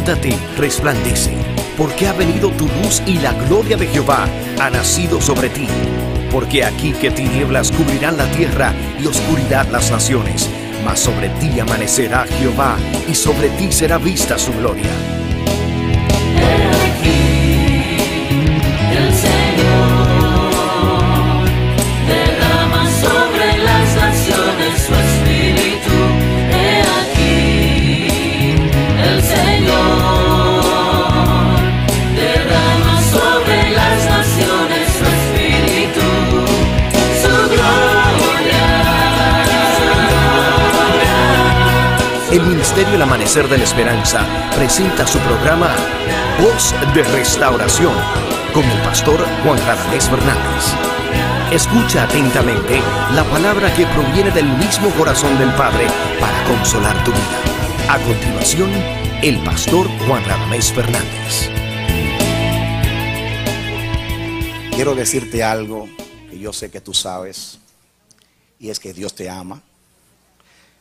levántate, resplandece, porque ha venido tu luz y la gloria de Jehová ha nacido sobre ti. Porque aquí que tinieblas cubrirán la tierra y oscuridad las naciones, mas sobre ti amanecerá Jehová y sobre ti será vista su gloria. El Ministerio El Amanecer de la Esperanza presenta su programa Voz de Restauración con el pastor Juan Radamés Fernández. Escucha atentamente la palabra que proviene del mismo corazón del Padre para consolar tu vida. A continuación, el pastor Juan Radamés Fernández. Quiero decirte algo que yo sé que tú sabes, y es que Dios te ama.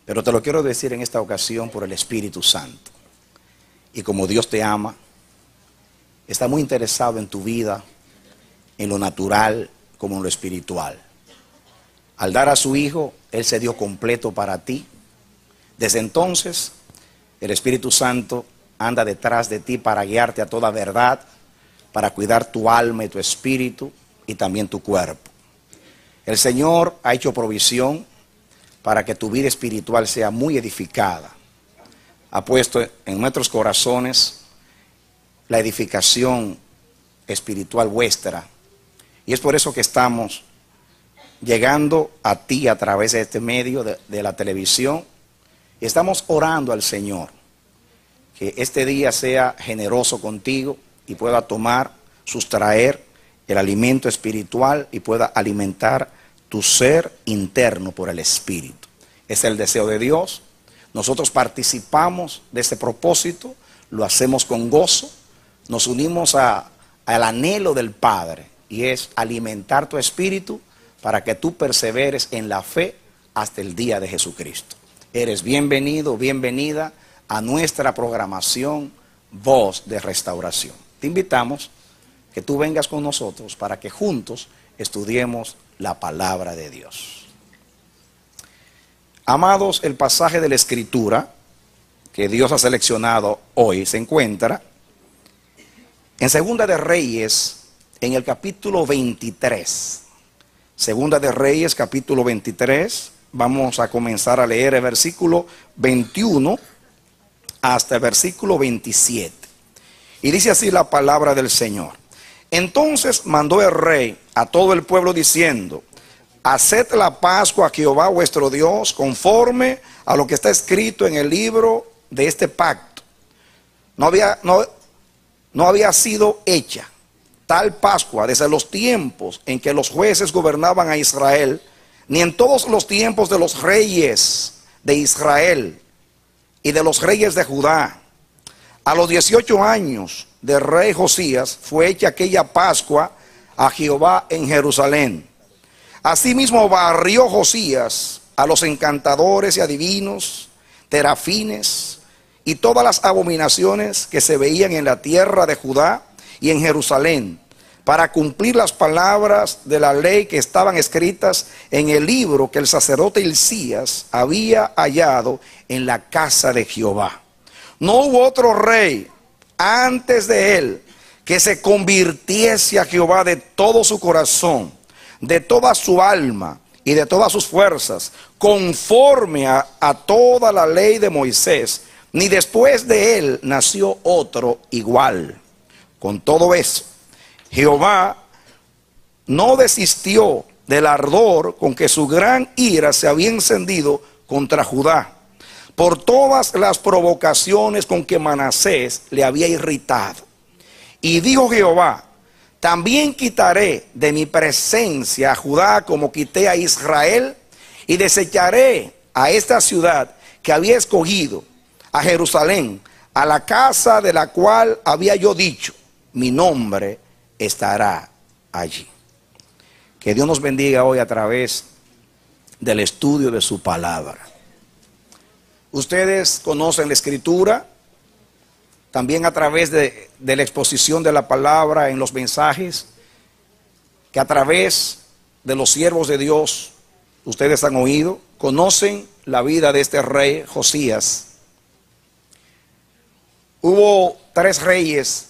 Pero te lo quiero decir en esta ocasión por el Espíritu Santo. Y como Dios te ama, está muy interesado en tu vida, en lo natural como en lo espiritual. Al dar a su Hijo, Él se dio completo para ti. Desde entonces, el Espíritu Santo anda detrás de ti para guiarte a toda verdad, para cuidar tu alma y tu espíritu y también tu cuerpo. El Señor ha hecho provisión para que tu vida espiritual sea muy edificada. Ha puesto en nuestros corazones la edificación espiritual vuestra. Y es por eso que estamos llegando a ti a través de este medio de la televisión. Y estamos orando al Señor que este día sea generoso contigo y pueda sustraer el alimento espiritual y pueda alimentar tu ser interno por el Espíritu. Es el deseo de Dios. Nosotros participamos de ese propósito, lo hacemos con gozo, nos unimos al anhelo del Padre, y es alimentar tu espíritu para que tú perseveres en la fe hasta el día de Jesucristo. Eres bienvenido, bienvenida a nuestra programación Voz de Restauración. Te invitamos que tú vengas con nosotros para que juntos estudiemos la palabra de Dios. Amados, el pasaje de la Escritura que Dios ha seleccionado hoy se encuentra en Segunda de Reyes, en el capítulo 23. Segunda de Reyes, capítulo 23. Vamos a comenzar a leer el versículo 21 hasta el versículo 27. Y dice así la palabra del Señor. Entonces mandó el rey a todo el pueblo diciendo: haced la Pascua a Jehová vuestro Dios conforme a lo que está escrito en el libro de este pacto. No había sido hecha tal Pascua desde los tiempos en que los jueces gobernaban a Israel, ni en todos los tiempos de los reyes de Israel y de los reyes de Judá. A los 18 años del rey Josías fue hecha aquella Pascua a Jehová en Jerusalén. Asimismo barrió Josías a los encantadores y adivinos, terafines y todas las abominaciones que se veían en la tierra de Judá y en Jerusalén, para cumplir las palabras de la ley que estaban escritas en el libro que el sacerdote Hilcías había hallado en la casa de Jehová. No hubo otro rey antes de él que se convirtiese a Jehová de todo su corazón, de toda su alma y de todas sus fuerzas, conforme a toda la ley de Moisés, ni después de él nació otro igual. Con todo eso, Jehová no desistió del ardor con que su gran ira se había encendido contra Judá, por todas las provocaciones con que Manasés le había irritado. Y dijo Jehová: también quitaré de mi presencia a Judá como quité a Israel, y desecharé a esta ciudad que había escogido, a Jerusalén, a la casa de la cual había yo dicho: mi nombre estará allí. Que Dios nos bendiga hoy a través del estudio de su palabra. Ustedes conocen la Escritura, también a través de la exposición de la palabra en los mensajes, que a través de los siervos de Dios ustedes han oído, conocen la vida de este rey Josías. Hubo 3 reyes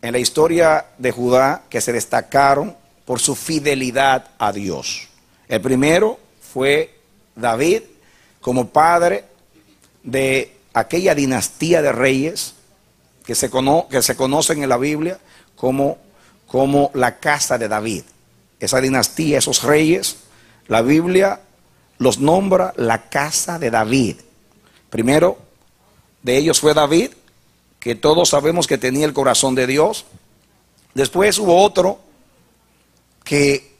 en la historia de Judá que se destacaron por su fidelidad a Dios. El primero fue David, como padre de aquella dinastía de reyes que se conocen en la Biblia como la casa de David. Esa dinastía, esos reyes, la Biblia los nombra la casa de David. Primero de ellos fue David, que todos sabemos que tenía el corazón de Dios. Después hubo otro que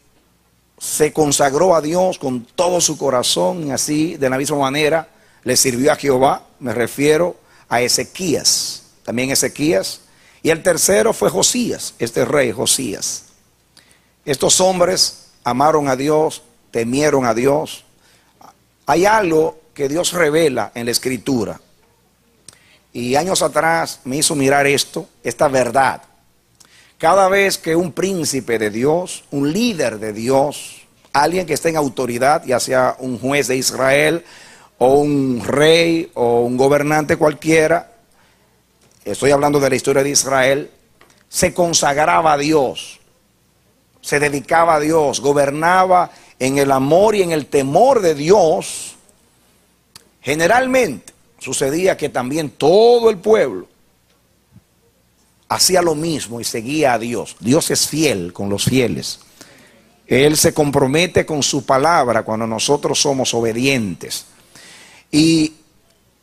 se consagró a Dios con todo su corazón y así de la misma manera le sirvió a Jehová. Me refiero a Ezequías, también Ezequías. Y el tercero fue Josías, este rey Josías. Estos hombres amaron a Dios, temieron a Dios. Hay algo que Dios revela en la Escritura. Y años atrás me hizo mirar esta verdad. Cada vez que un príncipe de Dios, un líder de Dios, alguien que esté en autoridad, ya sea un juez de Israel, o un rey, o un gobernante cualquiera, estoy hablando de la historia de Israel, se consagraba a Dios, se dedicaba a Dios, gobernaba en el amor y en el temor de Dios. Generalmente sucedía que también todo el pueblo hacía lo mismo y seguía a Dios. Dios es fiel con los fieles. Él se compromete con su palabra cuando nosotros somos obedientes. Y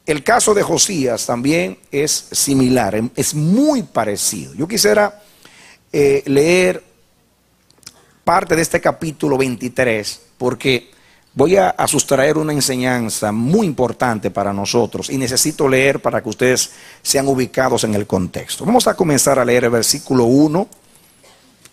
el caso de Josías también es similar, es muy parecido. Yo quisiera leer parte de este capítulo 23 porque voy a sustraer una enseñanza muy importante para nosotros y necesito leer para que ustedes sean ubicados en el contexto. Vamos a comenzar a leer el versículo 1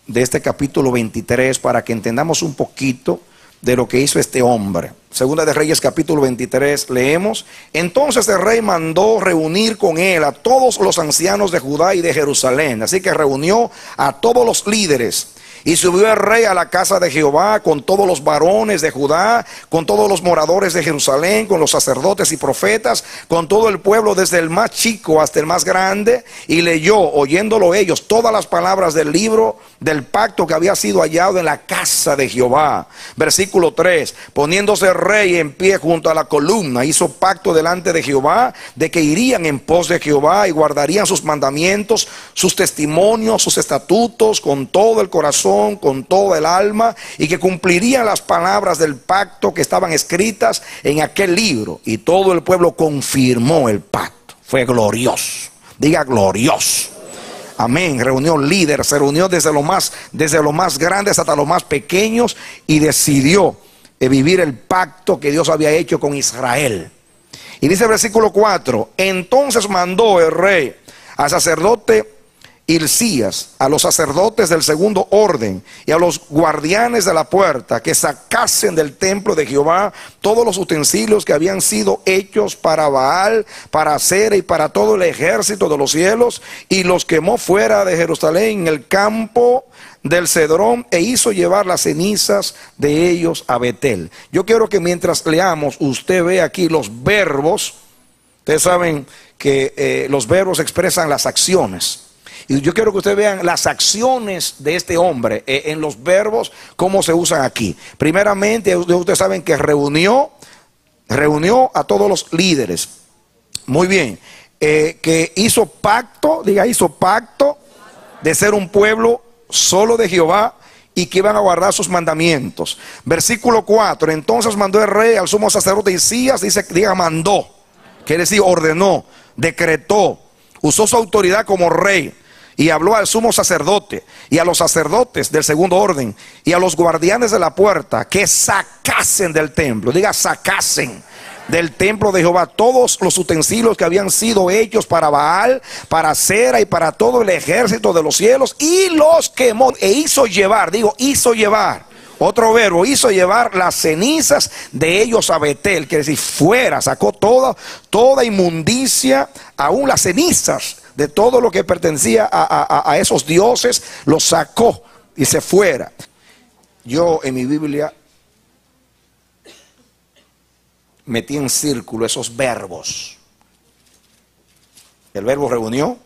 de este capítulo 23 para que entendamos un poquito de lo que hizo este hombre. Segunda de Reyes capítulo 23 leemos: entonces el rey mandó reunir con él a todos los ancianos de Judá y de Jerusalén. Así que reunió a todos los líderes. Y subió el rey a la casa de Jehová con todos los varones de Judá, con todos los moradores de Jerusalén, con los sacerdotes y profetas, con todo el pueblo desde el más chico hasta el más grande, y leyó, oyéndolo ellos, todas las palabras del libro del pacto que había sido hallado en la casa de Jehová. Versículo 3, poniéndose el rey en pie junto a la columna, hizo pacto delante de Jehová, de que irían en pos de Jehová y guardarían sus mandamientos, sus testimonios, sus estatutos, con todo el corazón, con toda el alma, y que cumplirían las palabras del pacto que estaban escritas en aquel libro. Y todo el pueblo confirmó el pacto. Fue glorioso. Diga glorioso. Amén. Reunió líderes, se reunió desde los más grandes hasta los más pequeños y decidió vivir el pacto que Dios había hecho con Israel. Y dice el versículo 4: entonces mandó el rey al sacerdote Hilcías, a los sacerdotes del segundo orden y a los guardianes de la puerta, que sacasen del templo de Jehová todos los utensilios que habían sido hechos para Baal, para Acera y para todo el ejército de los cielos, y los quemó fuera de Jerusalén en el campo del Cedrón, e hizo llevar las cenizas de ellos a Betel. Yo quiero que mientras leamos usted vea aquí los verbos. Ustedes saben que los verbos expresan las acciones. Y yo quiero que ustedes vean las acciones de este hombre en los verbos, cómo se usan aquí. Primeramente, ustedes saben que reunió a todos los líderes. Muy bien. Que hizo pacto, diga, hizo pacto de ser un pueblo solo de Jehová y que iban a guardar sus mandamientos. Versículo 4, entonces mandó el rey al sumo sacerdote Hilcías, diga mandó, quiere decir ordenó, decretó, usó su autoridad como rey. Y habló al sumo sacerdote y a los sacerdotes del segundo orden y a los guardianes de la puerta que sacasen del templo, diga sacasen del templo de Jehová todos los utensilios que habían sido hechos para Baal, para Acera y para todo el ejército de los cielos, y los quemó e hizo llevar, digo hizo llevar, otro verbo, hizo llevar las cenizas de ellos a Betel, quiere decir fuera, sacó toda inmundicia, aún las cenizas de todo lo que pertenecía a esos dioses, los sacó y se fuera. Yo en mi Biblia metí en círculo esos verbos. El verbo reunió,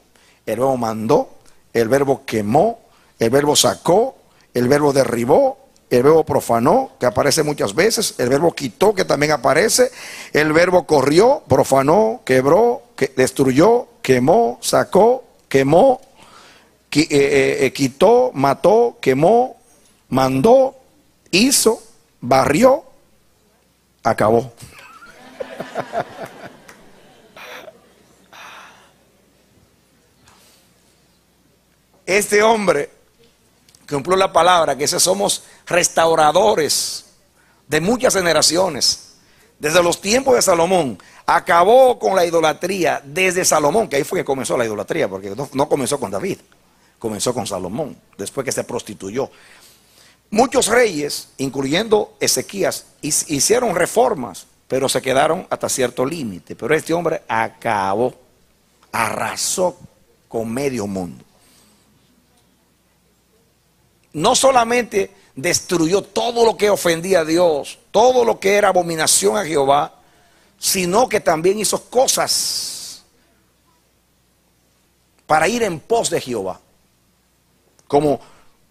el verbo mandó, el verbo quemó, el verbo sacó, el verbo derribó, el verbo profanó, que aparece muchas veces, el verbo quitó, que también aparece, el verbo corrió, profanó, quebró, destruyó, quemó, sacó, quemó, quitó, mató, quemó, mandó, hizo, barrió, acabó. Este hombre cumplió la palabra, que somos restauradores de muchas generaciones. Desde los tiempos de Salomón, acabó con la idolatría desde Salomón, que ahí fue que comenzó la idolatría, porque no comenzó con David, comenzó con Salomón, después que se prostituyó. Muchos reyes, incluyendo Ezequías, hicieron reformas, pero se quedaron hasta cierto límite. Pero este hombre acabó, arrasó con medio mundo. No solamente destruyó todo lo que ofendía a Dios, todo lo que era abominación a Jehová, sino que también hizo cosas para ir en pos de Jehová, como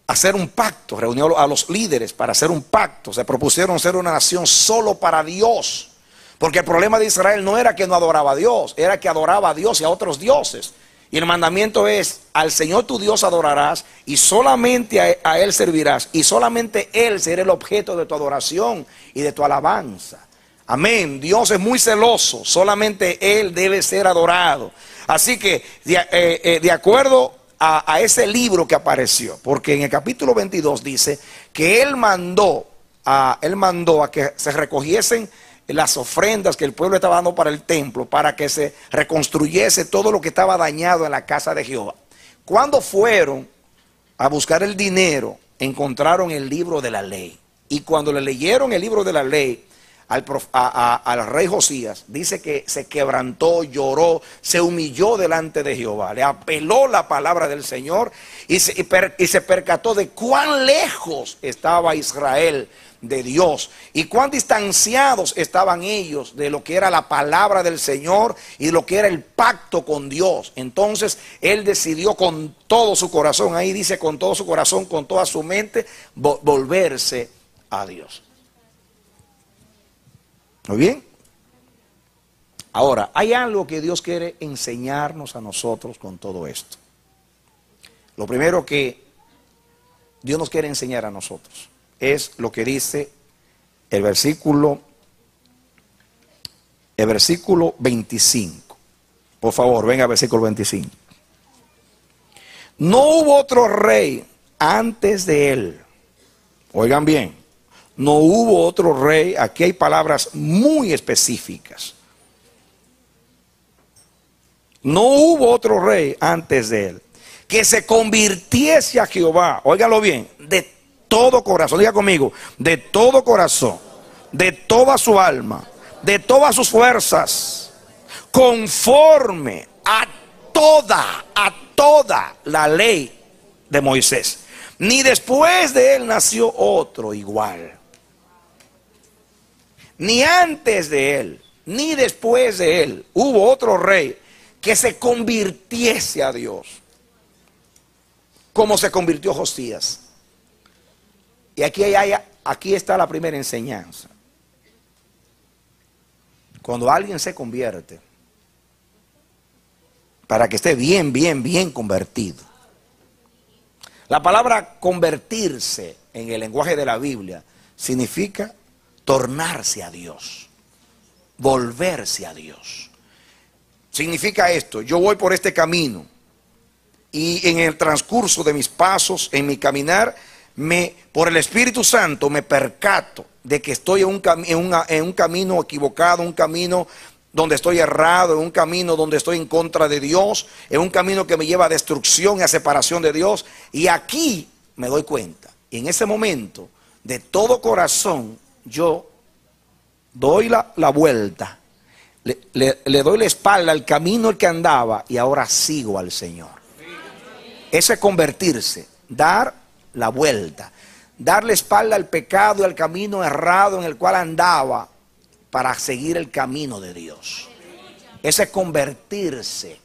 hacer un pacto. Reunió a los líderes para hacer un pacto. Se propusieron ser una nación solo para Dios, porque el problema de Israel no era que no adoraba a Dios, era que adoraba a Dios y a otros dioses. Y el mandamiento es: al Señor tu Dios adorarás, y solamente a Él servirás, y solamente Él será el objeto de tu adoración y de tu alabanza. Amén. Dios es muy celoso, solamente Él debe ser adorado. Así que de acuerdo a ese libro que apareció, porque en el capítulo 22 dice que Él mandó a que se recogiesen las ofrendas que el pueblo estaba dando para el templo, para que se reconstruyese todo lo que estaba dañado en la casa de Jehová. Cuando fueron a buscar el dinero, encontraron el libro de la ley. Y cuando le leyeron el libro de la ley al rey Josías, dice que se quebrantó, lloró, se humilló delante de Jehová, le apeló la palabra del Señor y se percató de cuán lejos estaba Israel de Dios y cuán distanciados estaban ellos de lo que era la palabra del Señor y lo que era el pacto con Dios. Entonces él decidió con todo su corazón, ahí dice con todo su corazón, con toda su mente, volverse a Dios. ¿Muy bien? Ahora, hay algo que Dios quiere enseñarnos a nosotros con todo esto. Lo primero que Dios nos quiere enseñar a nosotros es lo que dice el versículo 25. Por favor, venga al versículo 25. No hubo otro rey antes de él. Oigan bien, no hubo otro rey. Aquí hay palabras muy específicas. No hubo otro rey antes de él que se convirtiese a Jehová. Óigalo bien, de todo corazón, diga conmigo, de todo corazón, de toda su alma, de todas sus fuerzas, conforme a toda la ley de Moisés. Ni después de él nació otro igual. Ni antes de él, ni después de él hubo otro rey que se convirtiese a Dios, como se convirtió Josías. Y aquí está la primera enseñanza. Cuando alguien se convierte, para que esté bien convertido. La palabra convertirse en el lenguaje de la Biblia significa tornarse a Dios, volverse a Dios. Significa esto: yo voy por este camino y en el transcurso de mis pasos, en mi caminar, por el Espíritu Santo me percato de que estoy en un camino equivocado, un camino donde estoy errado, en un camino donde estoy en contra de Dios, en un camino que me lleva a destrucción y a separación de Dios. Y aquí me doy cuenta, y en ese momento, de todo corazón, yo doy la vuelta, le doy la espalda al camino el que andaba y ahora sigo al Señor. Eso es convertirse, dar la vuelta, dar la espalda al pecado y al camino errado en el cual andaba para seguir el camino de Dios. Eso es convertirse.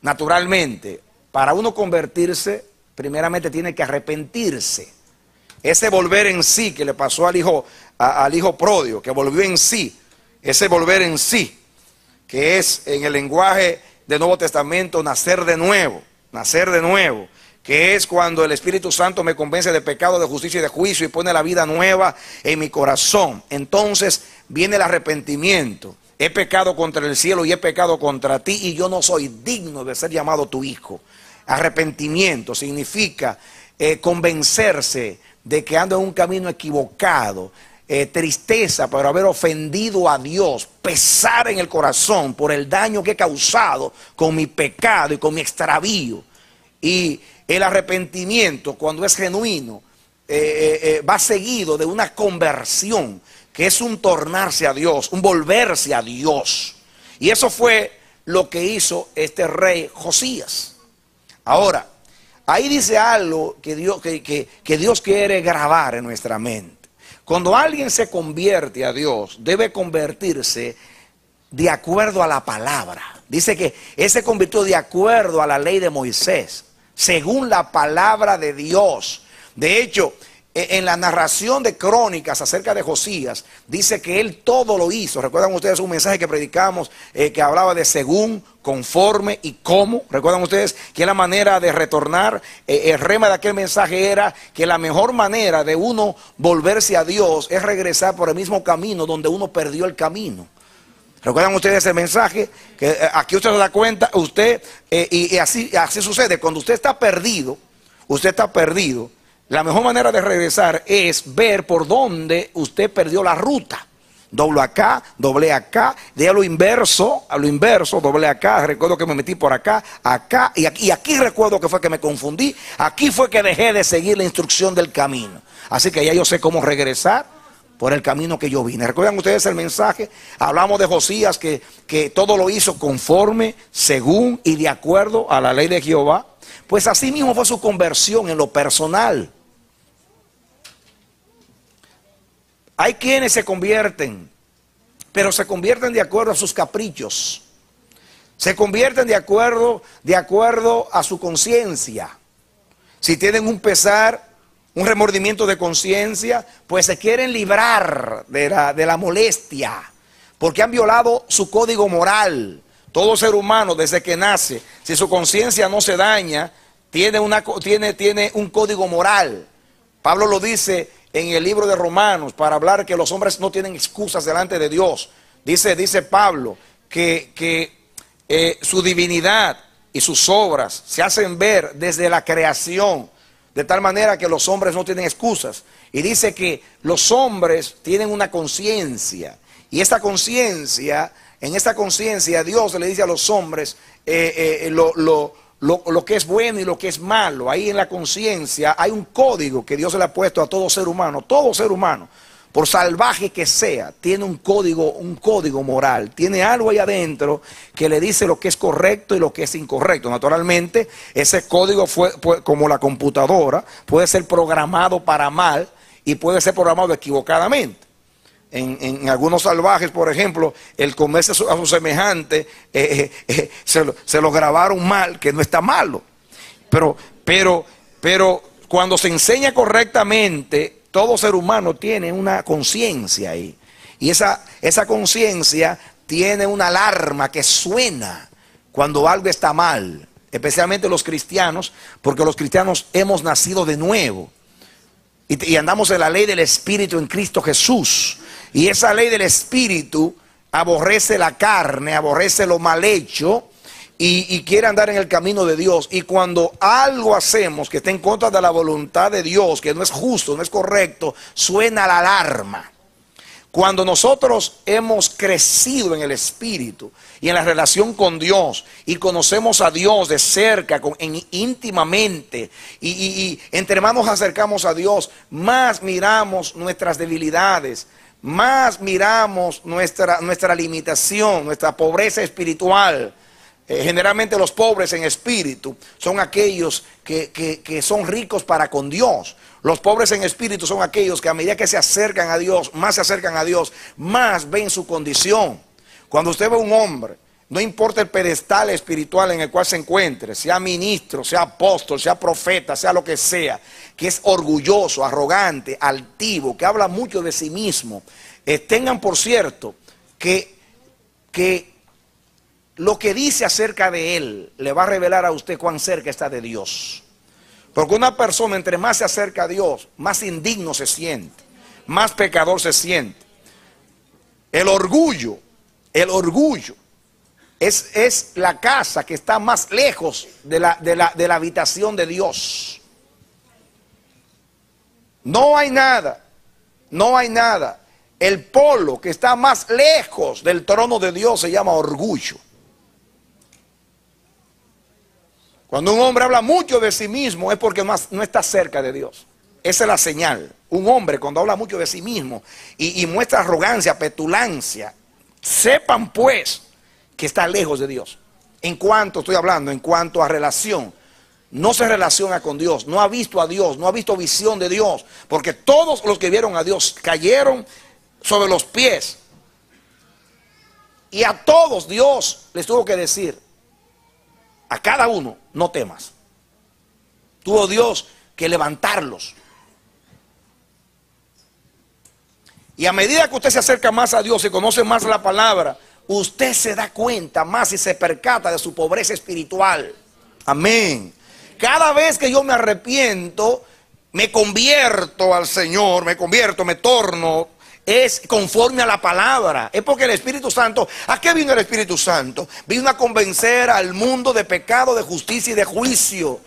Naturalmente, para uno convertirse, primeramente tiene que arrepentirse. Ese volver en sí que le pasó al hijo pródigo, que volvió en sí, ese volver en sí, que es en el lenguaje del Nuevo Testamento nacer de nuevo, que es cuando el Espíritu Santo me convence de pecado, de justicia y de juicio y pone la vida nueva en mi corazón. Entonces viene el arrepentimiento. He pecado contra el cielo y he pecado contra ti y yo no soy digno de ser llamado tu hijo. Arrepentimiento significa convencerse de que ando en un camino equivocado. Tristeza por haber ofendido a Dios, pesar en el corazón por el daño que he causado con mi pecado y con mi extravío. Y el arrepentimiento, cuando es genuino, va seguido de una conversión, que es un tornarse a Dios, un volverse a Dios. Y eso fue lo que hizo este rey Josías. Ahora, ahí dice algo que Dios quiere grabar en nuestra mente. Cuando alguien se convierte a Dios, debe convertirse de acuerdo a la palabra. Dice que él se convirtió de acuerdo a la ley de Moisés, según la palabra de Dios. De hecho, en la narración de Crónicas acerca de Josías, dice que él todo lo hizo. ¿Recuerdan ustedes un mensaje que predicamos que hablaba de según, conforme y cómo? ¿Recuerdan ustedes que la manera de retornar? El rema de aquel mensaje era que la mejor manera de uno volverse a Dios es regresar por el mismo camino donde uno perdió el camino. ¿Recuerdan ustedes el mensaje? Que aquí usted se da cuenta, y así sucede. Cuando usted está perdido, la mejor manera de regresar es ver por dónde usted perdió la ruta. Doblo acá, doblé acá, de a lo inverso, doblé acá, recuerdo que me metí por acá, y aquí recuerdo que fue que me confundí, aquí fue que dejé de seguir la instrucción del camino. Así que ya yo sé cómo regresar por el camino que yo vine. ¿Recuerdan ustedes el mensaje? Hablamos de Josías que todo lo hizo conforme, según y de acuerdo a la ley de Jehová. Pues así mismo fue su conversión en lo personal. Hay quienes se convierten, pero se convierten de acuerdo a sus caprichos. Se convierten de acuerdo a su conciencia. Si tienen un pesar, un remordimiento de conciencia, pues se quieren librar de la molestia, porque han violado su código moral. Todo ser humano desde que nace, si su conciencia no se daña, tiene un código moral. Pablo lo dice en el libro de Romanos para hablar que los hombres no tienen excusas delante de Dios. Dice Pablo que su divinidad y sus obras se hacen ver desde la creación, de tal manera que los hombres no tienen excusas. Y dice que los hombres tienen una conciencia, y esta conciencia, en esta conciencia Dios le dice a los hombres lo que es bueno y lo que es malo. Ahí en la conciencia hay un código que Dios le ha puesto a todo ser humano, por salvaje que sea, tiene un código moral, tiene algo ahí adentro que le dice lo que es correcto y lo que es incorrecto. Naturalmente, ese código fue como la computadora, puede ser programado para mal y puede ser programado equivocadamente. En algunos salvajes, por ejemplo, el comerse a su semejante, se lo grabaron mal, que no está malo. Pero cuando se enseña correctamente, todo ser humano tiene una conciencia ahí. Y esa conciencia tiene una alarma que suena cuando algo está mal. Especialmente los cristianos, porque los cristianos hemos nacido de nuevo. Y andamos en la ley del Espíritu en Cristo Jesús. Y esa ley del Espíritu aborrece la carne, aborrece lo mal hecho y quiere andar en el camino de Dios. Y cuando algo hacemos que está en contra de la voluntad de Dios, que no es justo, no es correcto, suena la alarma. Cuando nosotros hemos crecido en el Espíritu y en la relación con Dios y conocemos a Dios de cerca, íntimamente, y entre más nos acercamos a Dios, más miramos nuestras debilidades, más miramos nuestra limitación, nuestra pobreza espiritual. Generalmente los pobres en espíritu son aquellos que son ricos para con Dios. Los pobres en espíritu son aquellos que a medida que se acercan a Dios, más se acercan a Dios, más ven su condición. Cuando usted ve a un hombre, no importa el pedestal espiritual en el cual se encuentre, sea ministro, sea apóstol, sea profeta, sea lo que sea, que es orgulloso, arrogante, altivo, que habla mucho de sí mismo, tengan por cierto que lo que dice acerca de él le va a revelar a usted cuán cerca está de Dios. Porque una persona entre más se acerca a Dios, más indigno se siente, más pecador se siente. El orgullo es la casa que está más lejos de la habitación de Dios. No hay nada. El polo que está más lejos del trono de Dios se llama orgullo. Cuando un hombre habla mucho de sí mismo es porque no está cerca de Dios. Esa es la señal. Un hombre cuando habla mucho de sí mismo y muestra arrogancia, petulancia, sepan pues que está lejos de Dios. En cuanto a relación, no se relaciona con Dios, no ha visto a Dios, no ha visto visión de Dios, porque todos los que vieron a Dios cayeron sobre los pies. Y a todos Dios les tuvo que decir, a cada uno, no temas. Tuvo Dios que levantarlos. Y a medida que usted se acerca más a Dios y conoce más la palabra, usted se da cuenta más y se percata de su pobreza espiritual. Amén. Cada vez que yo me arrepiento, me convierto al Señor, me torno, es conforme a la palabra. Es porque el Espíritu Santo, ¿a qué vino el Espíritu Santo? Vino a convencer al mundo de pecado, de justicia y de juicio.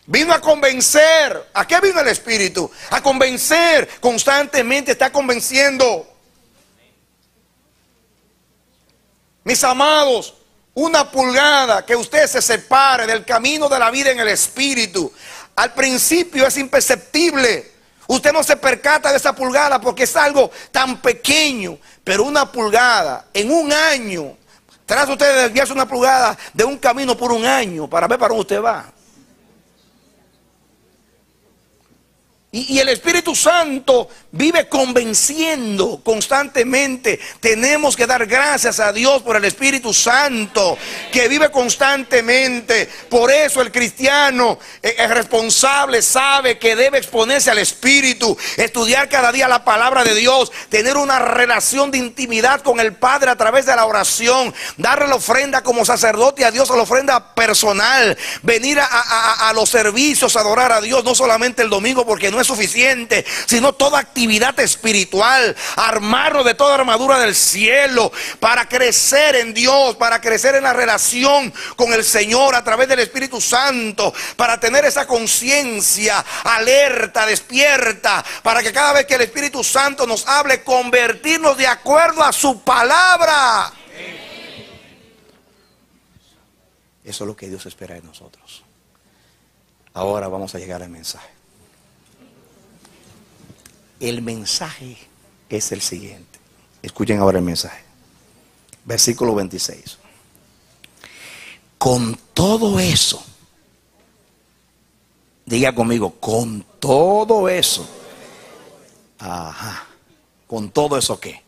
Vino a convencer. ¿A qué vino el Espíritu? A convencer. Constantemente está convenciendo. Mis amados, una pulgada que usted se separe del camino de la vida en el Espíritu, al principio es imperceptible. Usted no se percata de esa pulgada porque es algo tan pequeño. Pero una pulgada en un año, tras usted de desviarse una pulgada de un camino por un año para ver para dónde usted va. Y el Espíritu Santo vive convenciendo constantemente. Tenemos que dar gracias a Dios por el Espíritu Santo que vive constantemente. Por eso el cristiano es responsable, sabe que debe exponerse al Espíritu, estudiar cada día la palabra de Dios, tener una relación de intimidad con el Padre a través de la oración, darle la ofrenda como sacerdote a Dios, a la ofrenda personal, venir a los servicios, a adorar a Dios, no solamente el domingo porque no es suficiente, sino toda actividad espiritual, armarnos de toda armadura del cielo para crecer en Dios, para crecer en la relación con el Señor a través del Espíritu Santo, para tener esa conciencia alerta, despierta, para que cada vez que el Espíritu Santo nos hable, convertirnos de acuerdo a su palabra. Eso es lo que Dios espera de nosotros. Ahora vamos a llegar al mensaje. El mensaje es el siguiente. Escuchen ahora el mensaje. Versículo 26. Con todo eso, diga conmigo, con todo eso. Ajá. Con todo eso, ¿qué?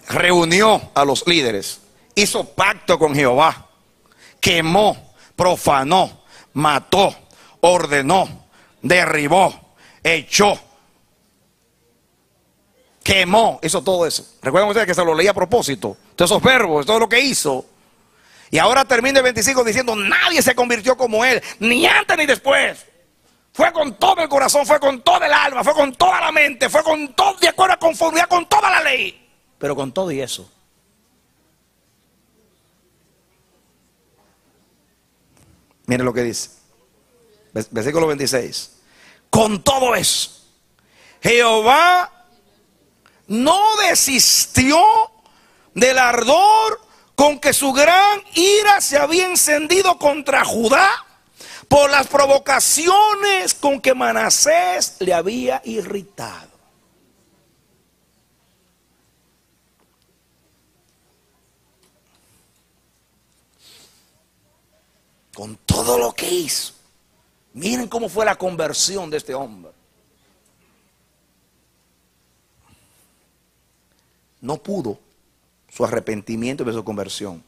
Reunió a los líderes, hizo pacto con Jehová, quemó, profanó, mató, ordenó, derribó, echó, quemó, hizo todo eso. Recuerden ustedes que se lo leí a propósito, todos esos verbos, todo lo que hizo. Y ahora termina el 25 diciendo, nadie se convirtió como él, ni antes ni después. Fue con todo el corazón, fue con toda el alma, fue con toda la mente, fue con todo, de acuerdo a conformidad con toda la ley. Pero con todo y eso, miren lo que dice, versículo 26. Con todo eso, Jehová no desistió del ardor con que su gran ira se había encendido contra Judá por las provocaciones con que Manasés le había irritado. con todo lo que hizo. Miren cómo fue la conversión de este hombre. No pudo su arrepentimiento de su conversión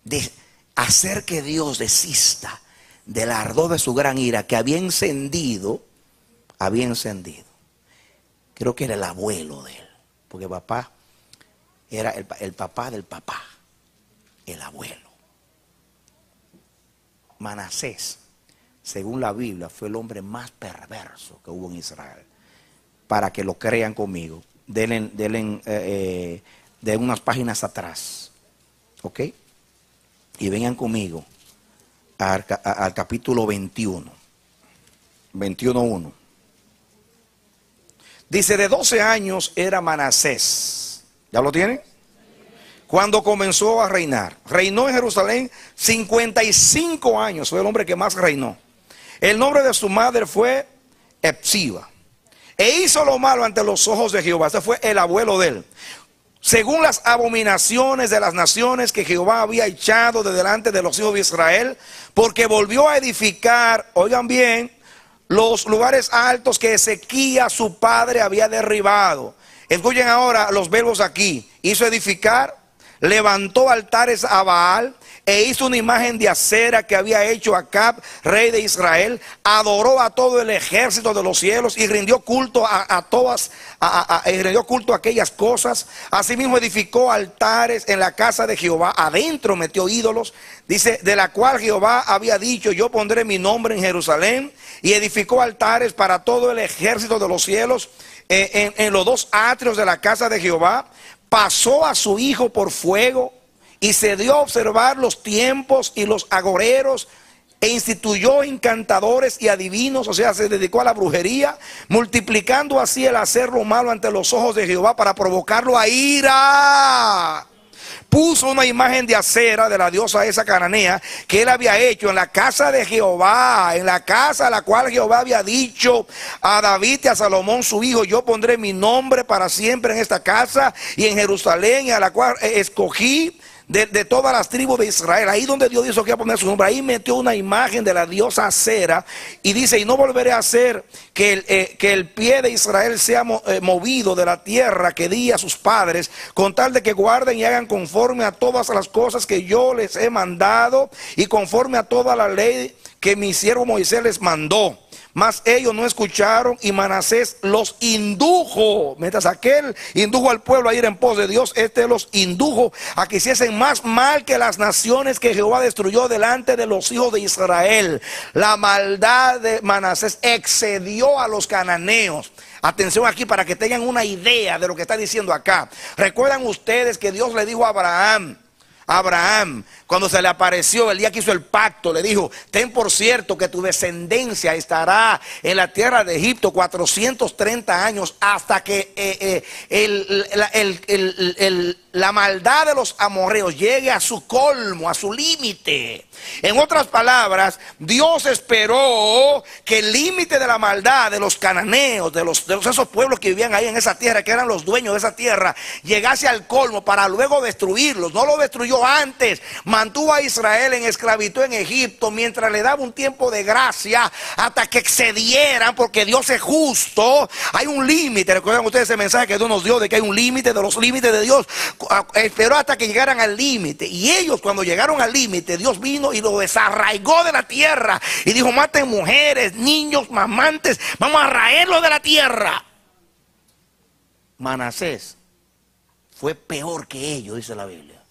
de hacer que Dios desista del ardor de su gran ira que había encendido. Creo que era el abuelo de él, porque papá era el papá del papá, el abuelo. Manasés, según la Biblia, fue el hombre más perverso que hubo en Israel. Para que lo crean conmigo, denle unas páginas atrás, ¿ok? Y vengan conmigo al capítulo 21, 21:1. Dice, de 12 años era Manasés. ¿Ya lo tienen? Cuando comenzó a reinar. Reinó en Jerusalén 55 años. Fue el hombre que más reinó. El nombre de su madre fue Epsiba. E hizo lo malo ante los ojos de Jehová. Ese fue el abuelo de él. Según las abominaciones de las naciones que Jehová había echado de delante de los hijos de Israel. Porque volvió a edificar, oigan bien, los lugares altos que Ezequías su padre había derribado. Escuchen ahora los verbos aquí. Hizo edificar, levantó altares a Baal e hizo una imagen de acera que había hecho Acab, rey de Israel. Adoró a todo el ejército de los cielos y rindió culto rindió culto a aquellas cosas. Asimismo edificó altares en la casa de Jehová. Adentro metió ídolos. Dice, de la cual Jehová había dicho, yo pondré mi nombre en Jerusalén. Y edificó altares para todo el ejército de los cielos en los dos atrios de la casa de Jehová. Pasó a su hijo por fuego y se dio a observar los tiempos y los agoreros e instituyó encantadores y adivinos, o sea, se dedicó a la brujería, multiplicando así el hacer lo malo ante los ojos de Jehová para provocarlo a ira. Puso una imagen de acera de la diosa esa cananea que él había hecho en la casa de Jehová, en la casa a la cual Jehová había dicho a David y a Salomón su hijo, yo pondré mi nombre para siempre en esta casa y en Jerusalén, y a la cual escogí de todas las tribus de Israel. Ahí donde Dios dijo que iba a poner su nombre, ahí metió una imagen de la diosa Acera y dice, y no volveré a hacer que el pie de Israel sea movido de la tierra que di a sus padres, con tal de que guarden y hagan conforme a todas las cosas que yo les he mandado y conforme a toda la ley que mi siervo Moisés les mandó. Mas ellos no escucharon y Manasés los indujo. Mientras aquel indujo al pueblo a ir en pos de Dios, este los indujo a que hiciesen más mal que las naciones que Jehová destruyó delante de los hijos de Israel. La maldad de Manasés excedió a los cananeos. Atención aquí para que tengan una idea de lo que está diciendo acá. Recuerdan ustedes que Dios le dijo a Abraham, cuando se le apareció el día que hizo el pacto, le dijo, ten por cierto que tu descendencia estará en la tierra de Egipto 430 años hasta que la maldad de los amorreos llegue a su colmo, a su límite. En otras palabras, Dios esperó que el límite de la maldad de los cananeos, de esos pueblos que vivían ahí en esa tierra, que eran los dueños de esa tierra, llegase al colmo para luego destruirlos. No lo destruyó antes, mantuvo a Israel en esclavitud en Egipto mientras le daba un tiempo de gracia hasta que excedieran, porque Dios es justo. Hay un límite. Recuerdan ustedes ese mensaje que Dios nos dio de que hay un límite de los límites de Dios. Esperó hasta que llegaran al límite, y ellos cuando llegaron al límite, Dios vino y lo desarraigó de la tierra y dijo, maten mujeres, niños, mamantes, vamos a raerlo de la tierra. Manasés fue peor que ellos, dice la Biblia.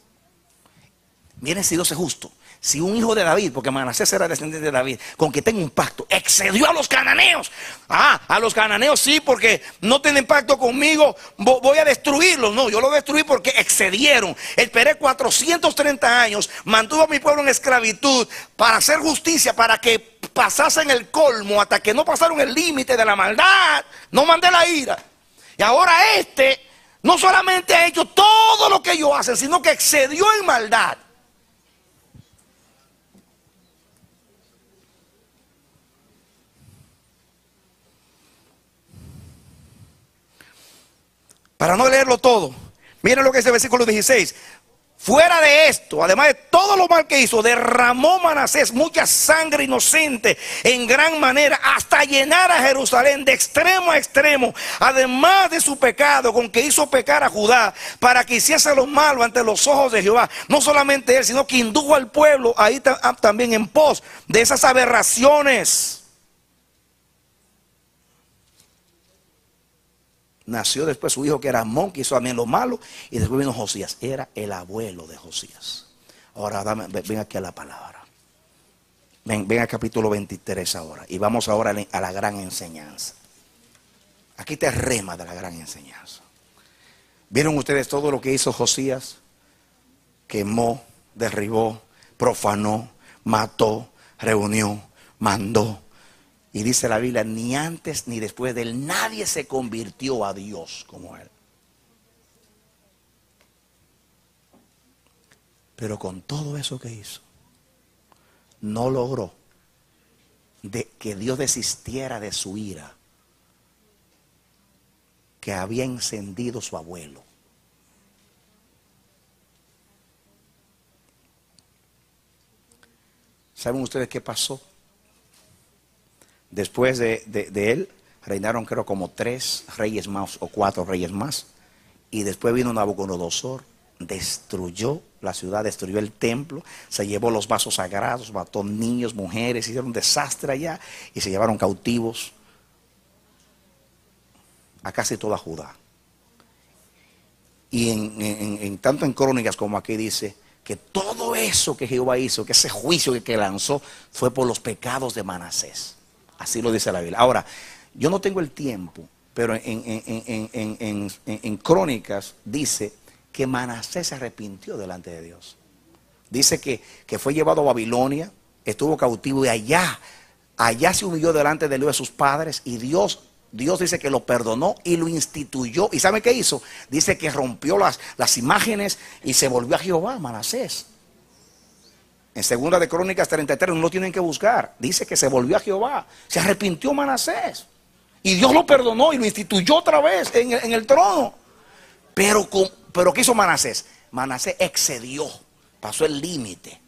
Miren si Dios es justo. Si un hijo de David, porque Manasés era descendiente de David, con que tenga un pacto, excedió a los cananeos. A los cananeos sí, porque no tienen pacto conmigo, voy a destruirlos. No, yo lo destruí porque excedieron. Esperé 430 años, mantuvo a mi pueblo en esclavitud para hacer justicia, para que pasasen el colmo, hasta que no pasaron el límite de la maldad. No mandé la ira. Y ahora no solamente ha hecho todo lo que ellos hacen, sino que excedió en maldad. Para no leerlo todo, miren lo que dice el versículo 16. Fuera de esto, además de todo lo mal que hizo, derramó Manasés mucha sangre inocente en gran manera, hasta llenar a Jerusalén de extremo a extremo, además de su pecado con que hizo pecar a Judá, para que hiciese lo malo ante los ojos de Jehová. No solamente él, sino que indujo al pueblo ahí también en pos de esas aberraciones. Nació después su hijo, que era Amón, que hizo también lo malo. Y después vino Josías, era el abuelo de Josías. Ahora ven aquí a la palabra. Ven al capítulo 23 ahora. Y vamos ahora a la gran enseñanza. Aquí te rema de la gran enseñanza. ¿Vieron ustedes todo lo que hizo Josías? Quemó, derribó, profanó, mató, reunió, mandó. Y dice la Biblia, ni antes ni después de él nadie se convirtió a Dios como él. Pero con todo eso que hizo, no logró que Dios desistiera de su ira que había encendido su abuelo. ¿Saben ustedes qué pasó? Después de él, reinaron creo como 3 reyes más o 4 reyes más. Y después vino Nabucodonosor, destruyó la ciudad, destruyó el templo, se llevó los vasos sagrados, mató niños, mujeres, hicieron un desastre allá y se llevaron cautivos a casi toda Judá. Y tanto en Crónicas como aquí dice que todo eso que Jehová hizo, que ese juicio que lanzó, fue por los pecados de Manasés. Así lo dice la Biblia. Ahora, yo no tengo el tiempo, pero en Crónicas dice que Manasés se arrepintió delante de Dios. Dice que fue llevado a Babilonia, estuvo cautivo y allá se humilló delante de Dios de sus padres, y Dios dice que lo perdonó y lo instituyó. ¿Y sabe qué hizo? Dice que rompió las imágenes y se volvió a Jehová, Manasés. En segunda de Crónicas 33, no lo tienen que buscar. Dice que se volvió a Jehová. Se arrepintió Manasés. Y Dios lo perdonó y lo instituyó otra vez en el trono. Pero ¿qué hizo Manasés? Manasés excedió, pasó el límite.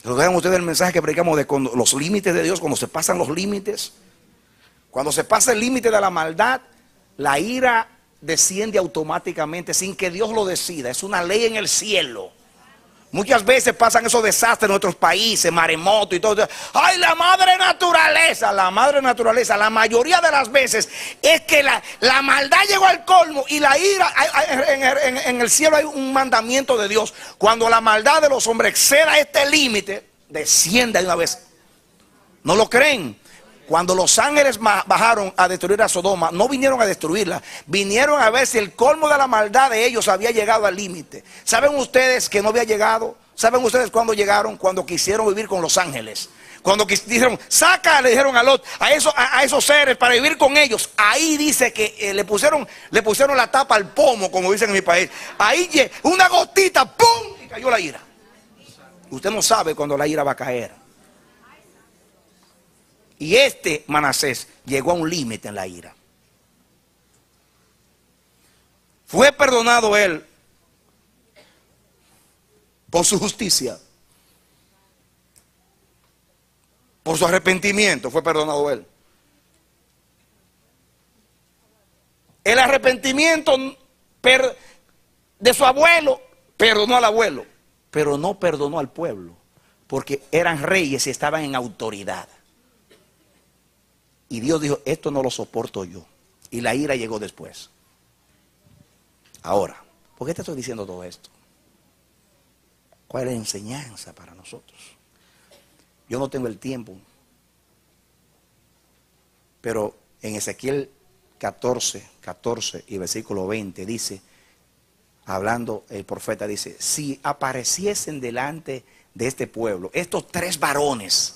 ¿Recuerdan ustedes el mensaje que predicamos de los límites de Dios? Cuando se pasan los límites. Cuando se pasa el límite de la maldad, la ira desciende automáticamente sin que Dios lo decida. Es una ley en el cielo. Muchas veces pasan esos desastres en nuestros países, maremotos y todo. ¡Ay, la madre naturaleza! La madre naturaleza, la mayoría de las veces es que la maldad llegó al colmo y la ira, en el cielo hay un mandamiento de Dios. Cuando la maldad de los hombres exceda este límite, desciende de una vez. ¿No lo creen? Cuando los ángeles bajaron a destruir a Sodoma, no vinieron a destruirla, vinieron a ver si el colmo de la maldad de ellos había llegado al límite. ¿Saben ustedes que no había llegado? ¿Saben ustedes cuándo llegaron? Cuando quisieron vivir con los ángeles. Cuando dijeron, saca, le dijeron a Lot, a esos seres para vivir con ellos. Ahí dice que le pusieron la tapa al pomo, como dicen en mi país. Ahí una gotita, ¡pum! Y cayó la ira. Usted no sabe cuándo la ira va a caer. Y Manasés llegó a un límite en la ira. Fue perdonado él por su justicia, por su arrepentimiento. Fue perdonado él. El arrepentimiento de su abuelo perdonó al abuelo, pero no perdonó al pueblo, porque eran reyes y estaban en autoridad. Y Dios dijo, esto no lo soporto yo. Y la ira llegó después. Ahora, ¿por qué te estoy diciendo todo esto? ¿Cuál es la enseñanza para nosotros? Yo no tengo el tiempo. Pero en Ezequiel 14 y versículo 20 dice, hablando el profeta, dice, si apareciesen delante de este pueblo estos 3 varones,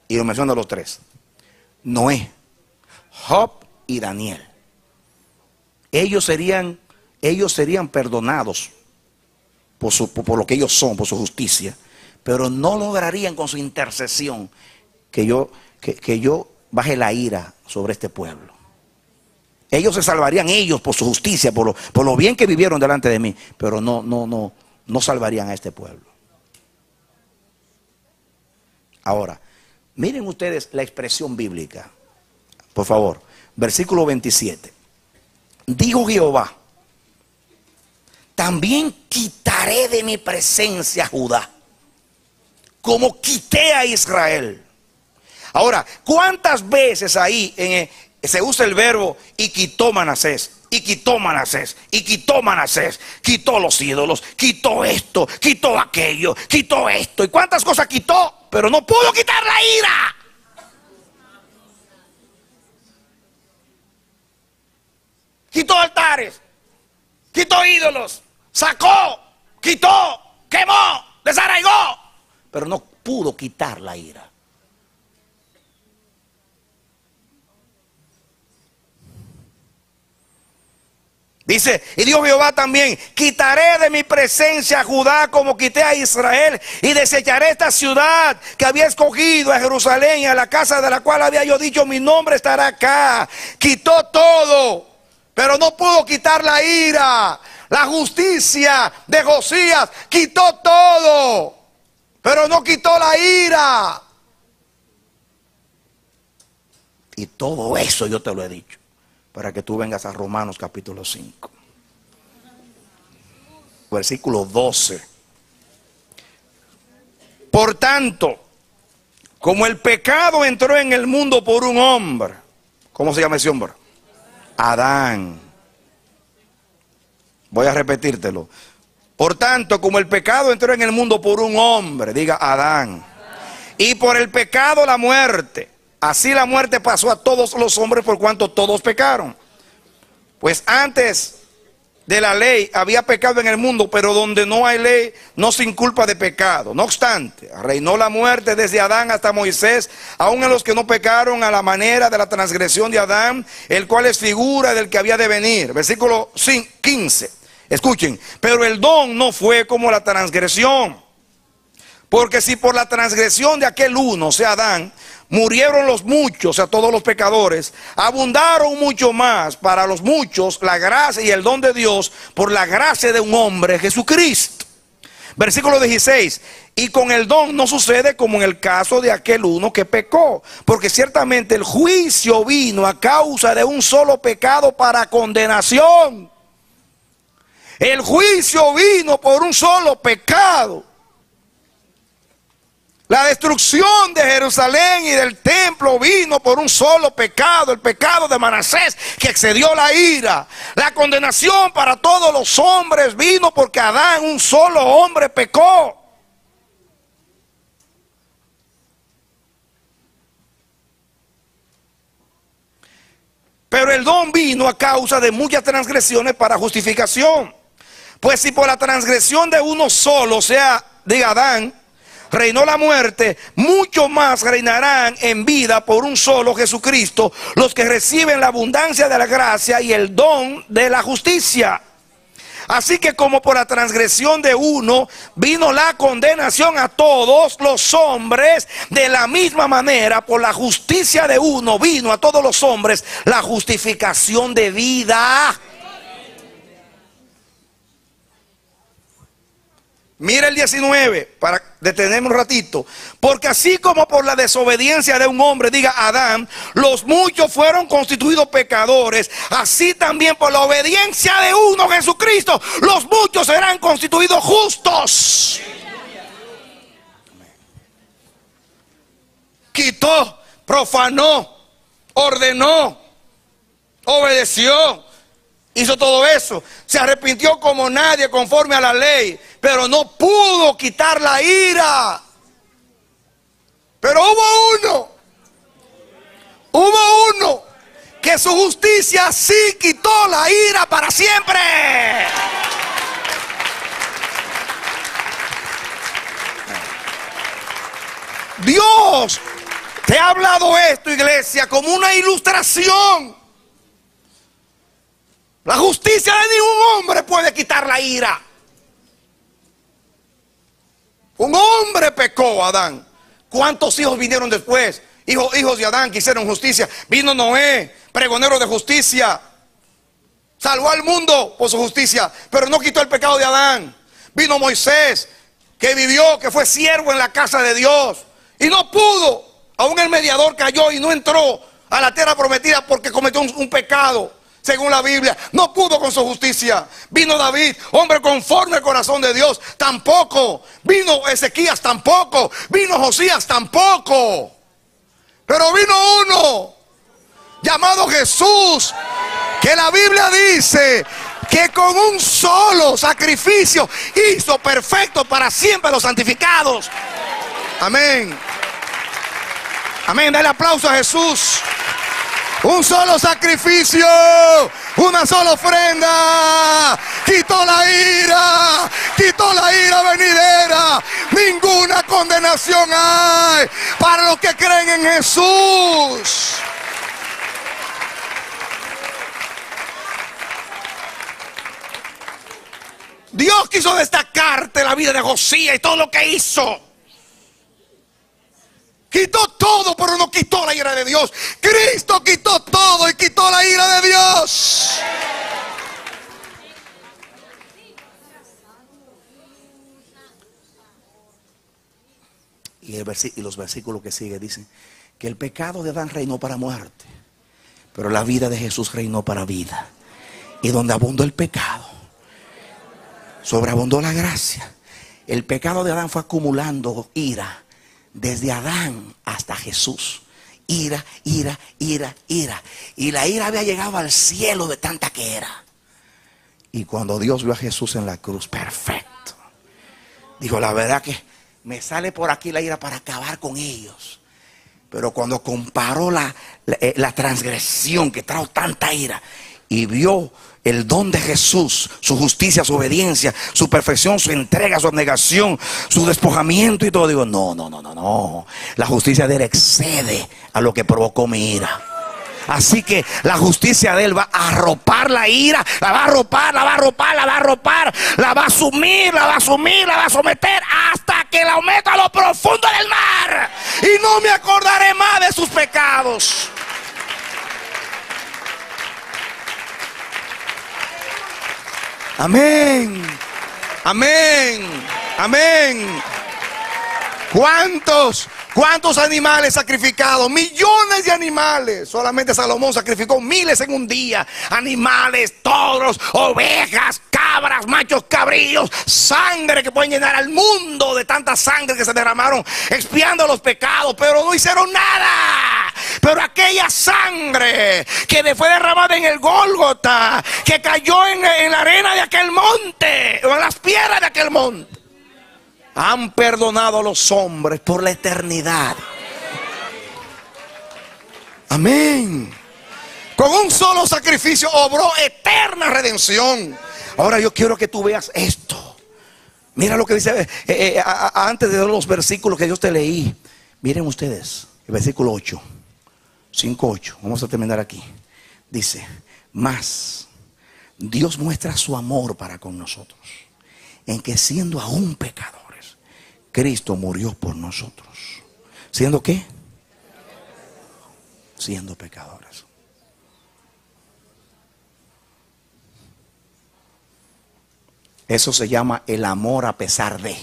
y lo menciona los 3, Noé, Job y Daniel, ellos serían perdonados por lo que ellos son, por su justicia, pero no lograrían con su intercesión que yo baje la ira sobre este pueblo. Ellos se salvarían ellos por su justicia, por lo bien que vivieron delante de mí, pero no salvarían a este pueblo. Ahora, miren ustedes la expresión bíblica, por favor, versículo 27. Dijo Jehová: también quitaré de mi presencia a Judá, como quité a Israel. Ahora, ¿cuántas veces ahí se usa el verbo y quitó Manasés? Y quitó Manasés, y quitó Manasés, quitó los ídolos, quitó esto, quitó aquello, quitó esto. ¿Y cuántas cosas quitó? Pero no pudo quitar la ira. Quitó altares, quitó ídolos, sacó, quitó, quemó, desarraigó, pero no pudo quitar la ira. Dice, y dijo Jehová también: quitaré de mi presencia a Judá como quité a Israel, y desecharé esta ciudad que había escogido, a Jerusalén, y a la casa de la cual había yo dicho: mi nombre estará acá. Quitó todo, pero no pudo quitar la ira. La justicia de Josías quitó todo, pero no quitó la ira. Y todo eso yo te lo he dicho para que tú vengas a Romanos capítulo 5, versículo 12. Por tanto, como el pecado entró en el mundo por un hombre, ¿cómo se llama ese hombre? Adán. Voy a repetírtelo. Por tanto, como el pecado entró en el mundo por un hombre, diga Adán, y por el pecado la muerte, así la muerte pasó a todos los hombres por cuanto todos pecaron. Pues antes de la ley había pecado en el mundo, pero donde no hay ley no se inculpa de pecado. No obstante, reinó la muerte desde Adán hasta Moisés, aun en los que no pecaron, a la manera de la transgresión de Adán, el cual es figura del que había de venir. Versículo 15. Escuchen, pero el don no fue como la transgresión. Porque si por la transgresión de aquel uno, o sea Adán, murieron los muchos, o sea todos los pecadores, abundaron mucho más para los muchos la gracia y el don de Dios por la gracia de un hombre, Jesucristo. Versículo 16. Y con el don no sucede como en el caso de aquel uno que pecó, porque ciertamente el juicio vino a causa de un solo pecado para condenación. El juicio vino por un solo pecado. La destrucción de Jerusalén y del templo vino por un solo pecado, el pecado de Manasés, que excedió la ira. La condenación para todos los hombres vino porque Adán, un solo hombre, pecó. Pero el don vino a causa de muchas transgresiones para justificación. Pues si por la transgresión de uno solo, o sea, de Adán, reinó la muerte, mucho más reinarán en vida por un solo Jesucristo los que reciben la abundancia de la gracia y el don de la justicia. Así que como por la transgresión de uno vino la condenación a todos los hombres, de la misma manera por la justicia de uno vino a todos los hombres la justificación de vida. Mira el 19, para detenerme un ratito. Porque así como por la desobediencia de un hombre, diga Adán, los muchos fueron constituidos pecadores, así también por la obediencia de uno, Jesucristo, los muchos serán constituidos justos. Quitó, profanó, ordenó, obedeció, hizo todo eso, se arrepintió como nadie conforme a la ley, pero no pudo quitar la ira. Pero hubo uno que su justicia sí quitó la ira para siempre. Dios te ha hablado esto, iglesia, como una ilustración. La justicia de ningún hombre puede quitar la ira. Un hombre pecó, Adán. ¿Cuántos hijos vinieron después? Hijos de Adán que hicieron justicia. Vino Noé, pregonero de justicia. Salvó al mundo por su justicia, pero no quitó el pecado de Adán. Vino Moisés, que vivió, que fue siervo en la casa de Dios, y no pudo. Aún el mediador cayó y no entró a la tierra prometida porque cometió un pecado, según la Biblia. No pudo con su justicia. Vino David, hombre conforme al corazón de Dios, tampoco. Vino Ezequías, tampoco. Vino Josías, tampoco. Pero vino uno llamado Jesús, que la Biblia dice que con un solo sacrificio hizo perfecto para siempre los santificados. Amén. Amén. Dale aplauso a Jesús. Un solo sacrificio, una sola ofrenda, quitó la ira venidera. Ninguna condenación hay para los que creen en Jesús. Dios quiso destacarte la vida de Josías y todo lo que hizo. Quitó todo, pero no quitó la ira de Dios. Cristo quitó todo y quitó la ira de Dios. Y los versículos que siguen dicen que el pecado de Adán reinó para muerte, pero la vida de Jesús reinó para vida. Y donde abundó el pecado, sobreabundó la gracia. El pecado de Adán fue acumulando ira. Desde Adán hasta Jesús. Ira, ira, ira, ira. Y la ira había llegado al cielo de tanta que era. Y cuando Dios vio a Jesús en la cruz, perfecto, dijo, la verdad que me sale por aquí la ira para acabar con ellos. Pero cuando comparó la transgresión que trajo tanta ira y vio el don de Jesús, su justicia, su obediencia, su perfección, su entrega, su abnegación, su despojamiento y todo, digo, no. La justicia de Él excede a lo que provocó mi ira. Así que la justicia de Él va a arropar la ira, la va a arropar, la va a arropar, la va a arropar, la va a asumir, la va a asumir, la va a someter hasta que la meta a lo profundo del mar. Y no me acordaré más de sus pecados. Amén, amén, amén. ¿Cuántos animales sacrificados? Millones de animales. Solamente Salomón sacrificó miles en un día. Animales, toros, ovejas, cabras, machos cabríos. Sangre que pueden llenar al mundo de tanta sangre que se derramaron expiando los pecados. Pero no hicieron nada. Pero aquella sangre que fue derramada en el Gólgota, que cayó en la arena de aquel monte, o en las piedras de aquel monte, han perdonado a los hombres por la eternidad. Amén. Con un solo sacrificio obró eterna redención. Ahora yo quiero que tú veas esto. Mira lo que dice antes de los versículos que yo te leí. Miren ustedes, el versículo 8, 5:8. Vamos a terminar aquí. Dice, mas Dios muestra su amor para con nosotros, en que siendo aún pecadores, Cristo murió por nosotros. ¿Siendo qué? Siendo pecadores. Eso se llama el amor a pesar de.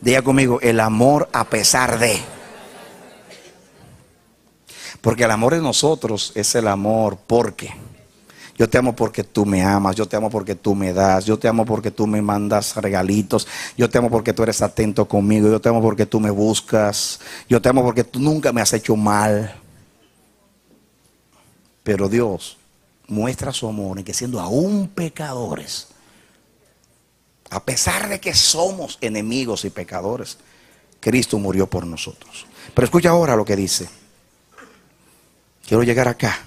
Diga conmigo, el amor a pesar de. Porque el amor de nosotros es el amor porque yo te amo porque tú me amas, yo te amo porque tú me das, yo te amo porque tú me mandas regalitos, yo te amo porque tú eres atento conmigo, yo te amo porque tú me buscas, yo te amo porque tú nunca me has hecho mal. Pero Dios muestra su amor en que siendo aún pecadores, a pesar de que somos enemigos y pecadores, Cristo murió por nosotros. Pero escucha ahora lo que dice. Quiero llegar acá.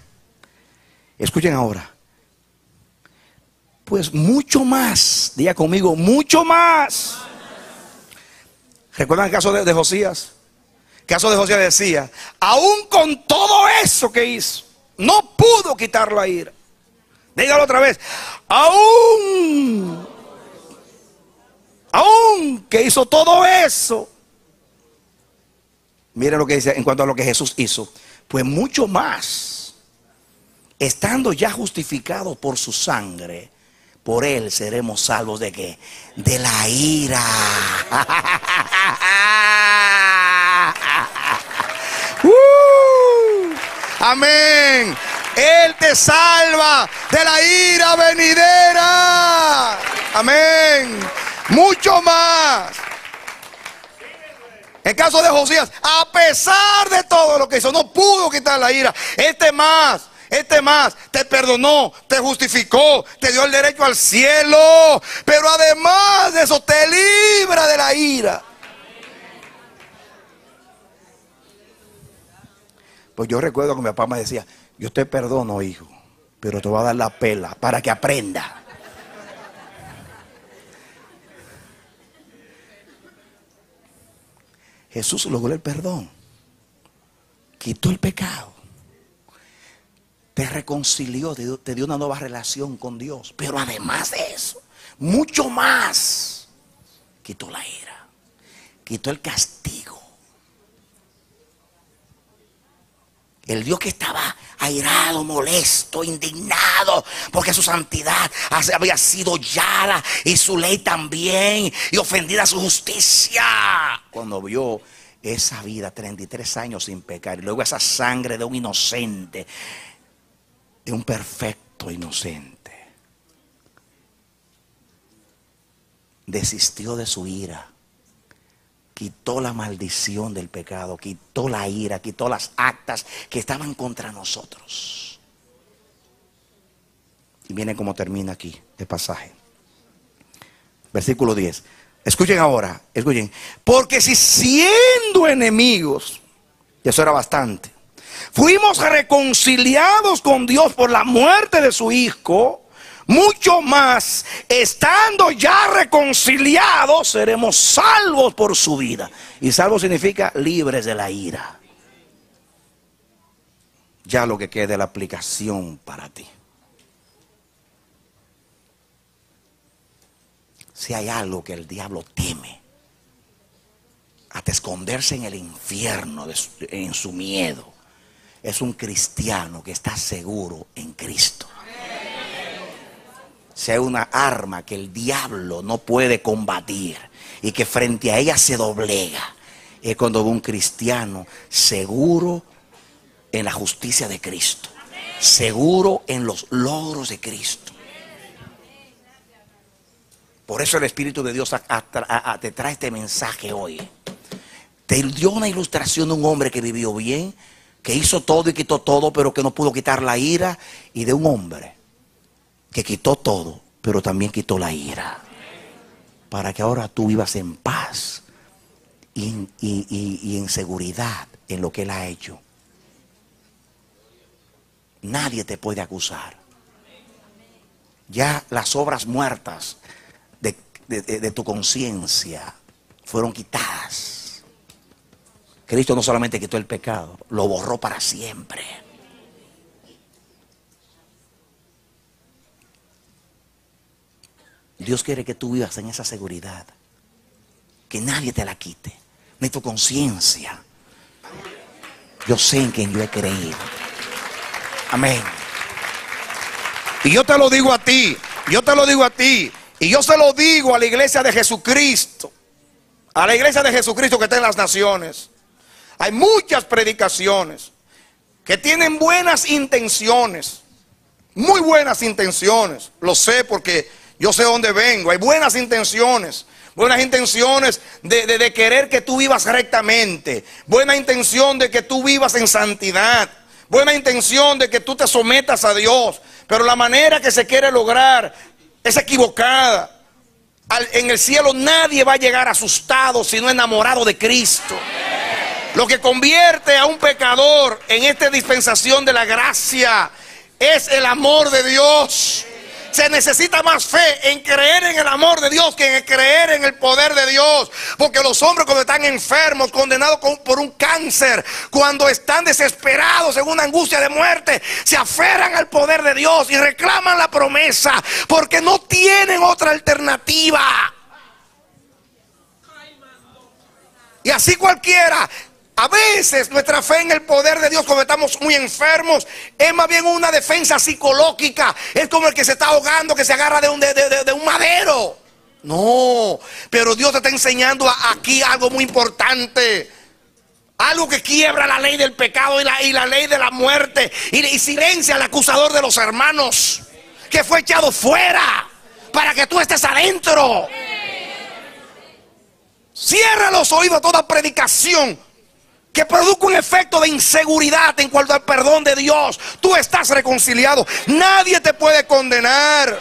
Escuchen ahora. Pues mucho más, diga conmigo, mucho más. ¿Recuerdan el caso de Josías? El caso de Josías decía, aún con todo eso que hizo, no pudo quitar la ira. Dígalo otra vez. Aún que hizo todo eso. Miren lo que dice en cuanto a lo que Jesús hizo. Pues mucho más estando ya justificados por su sangre, por él seremos salvos ¿de qué? De la ira. Amén. Él te salva de la ira venidera. Amén. Mucho más. En caso de Josías, a pesar de todo lo que hizo, no pudo quitar la ira. Este más, te perdonó, te justificó, te dio el derecho al cielo. Pero además de eso, te libra de la ira. Pues yo recuerdo que mi papá me decía: yo te perdono, hijo, pero te voy a dar la pela para que aprenda. Jesús logró el perdón, quitó el pecado, te reconcilió, te dio una nueva relación con Dios. Pero además de eso, mucho más, quitó la ira, quitó el castigo. El Dios que estaba airado, molesto, indignado, porque su santidad había sido hollada y su ley también, y ofendida su justicia. Cuando vio esa vida, 33 años sin pecar, y luego esa sangre de un inocente, de un perfecto inocente, desistió de su ira. Quitó la maldición del pecado, quitó la ira, quitó las actas que estaban contra nosotros. Y miren cómo termina aquí el pasaje. Versículo 10. Escuchen ahora, escuchen. Porque si siendo enemigos, y eso era bastante, fuimos reconciliados con Dios por la muerte de su Hijo, mucho más, estando ya reconciliados, seremos salvos por su vida. Y salvo significa libres de la ira. Ya lo que queda es la aplicación para ti. Si hay algo que el diablo teme, hasta esconderse en el infierno, en su miedo, es un cristiano que está seguro en Cristo. Si hay una arma que el diablo no puede combatir y que frente a ella se doblega, es cuando ve un cristiano seguro en la justicia de Cristo, seguro en los logros de Cristo. Por eso el Espíritu de Dios te trae este mensaje hoy. Te dio una ilustración de un hombre que vivió bien, que hizo todo y quitó todo, pero que no pudo quitar la ira, y de un hombre que quitó todo, pero también quitó la ira, para que ahora tú vivas en paz y en seguridad en lo que Él ha hecho. Nadie te puede acusar. Ya las obras muertas de tu conciencia fueron quitadas. Cristo no solamente quitó el pecado, lo borró para siempre. Dios quiere que tú vivas en esa seguridad, que nadie te la quite, ni tu conciencia. Yo sé en quien yo he creído. Amén. Y yo te lo digo a ti, yo te lo digo a ti, y yo se lo digo a la iglesia de Jesucristo, a la iglesia de Jesucristo que está en las naciones. Hay muchas predicaciones que tienen buenas intenciones, muy buenas intenciones. Lo sé porque yo sé dónde vengo. Hay buenas intenciones de querer que tú vivas rectamente, buena intención de que tú vivas en santidad, buena intención de que tú te sometas a Dios, pero la manera que se quiere lograr es equivocada. En el cielo nadie va a llegar asustado, sino enamorado de Cristo. Lo que convierte a un pecador en esta dispensación de la gracia es el amor de Dios. Se necesita más fe en creer en el amor de Dios que en creer en el poder de Dios. Porque los hombres, cuando están enfermos, condenados por un cáncer, cuando están desesperados en una angustia de muerte, se aferran al poder de Dios y reclaman la promesa, porque no tienen otra alternativa. Y así cualquiera A veces nuestra fe en el poder de Dios, cuando estamos muy enfermos, es más bien una defensa psicológica. Es como el que se está ahogando, que se agarra de un madero. No, pero Dios te está enseñando aquí algo muy importante. Algo que quiebra la ley del pecado y la ley de la muerte. Y silencia al acusador de los hermanos, que fue echado fuera para que tú estés adentro. Cierra los oídos a toda predicación que produzca un efecto de inseguridad en cuanto al perdón de Dios. Tú estás reconciliado. Nadie te puede condenar.